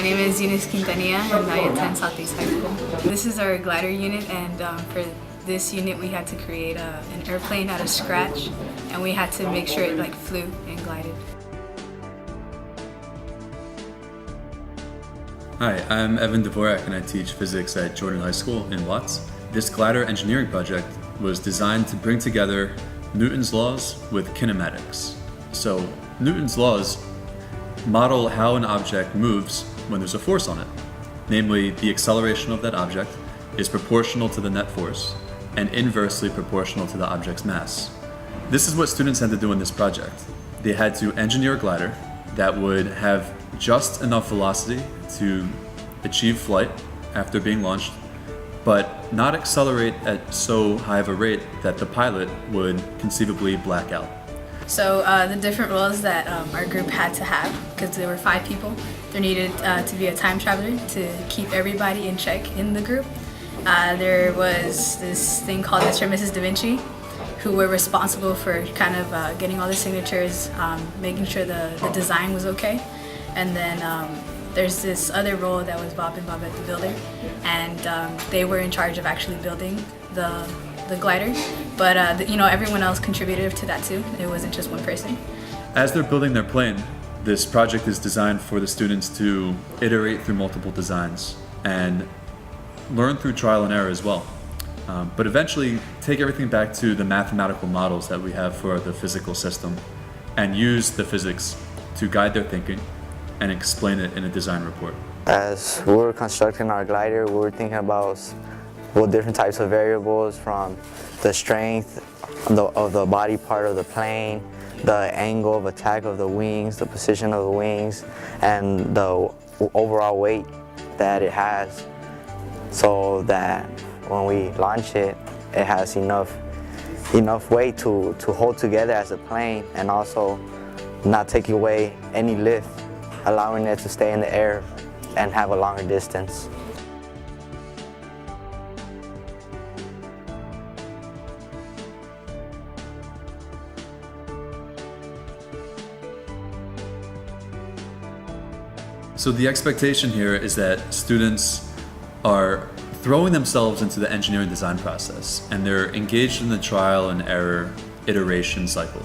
name is Eunice Quintanilla and I attend Southeast High School. This is our glider unit, and for this unit we had to create an airplane out of scratch, and we had to make sure it flew and glided. Hi, I'm Evan Dvorak and I teach physics at Jordan High School in Watts. This glider engineering project was designed to bring together Newton's laws with kinematics. So Newton's laws model how an object moves when there's a force on it. Namely, the acceleration of that object is proportional to the net force and inversely proportional to the object's mass. This is what students had to do in this project. They had to engineer a glider that would have just enough velocity to achieve flight after being launched, but not accelerate at so high of a rate that the pilot would conceivably black out. So the different roles that our group had to have, because there were 5 people, there needed to be a time traveler to keep everybody in check in the group. There was this thing called Mr. and Mrs. Da Vinci, who were responsible for kind of getting all the signatures, making sure the design was okay. And then there's this other role that was Bob and Bobette the builder, and they were in charge of actually building the glider. But everyone else contributed to that too. It wasn't just one person. As they're building their plane, this project is designed for the students to iterate through multiple designs and learn through trial and error as well. But eventually take everything back to the mathematical models that we have for the physical system and use the physics to guide their thinking and explain it in a design report. As we were constructing our glider, we were thinking about different types of variables, from the strength of the body part of the plane, the angle of attack of the wings, the position of the wings, and the overall weight that it has, so that when we launch it, it has enough weight to hold together as a plane and also not take away any lift, allowing it to stay in the air and have a longer distance. So the expectation here is that students are throwing themselves into the engineering design process, and they're engaged in the trial and error iteration cycle.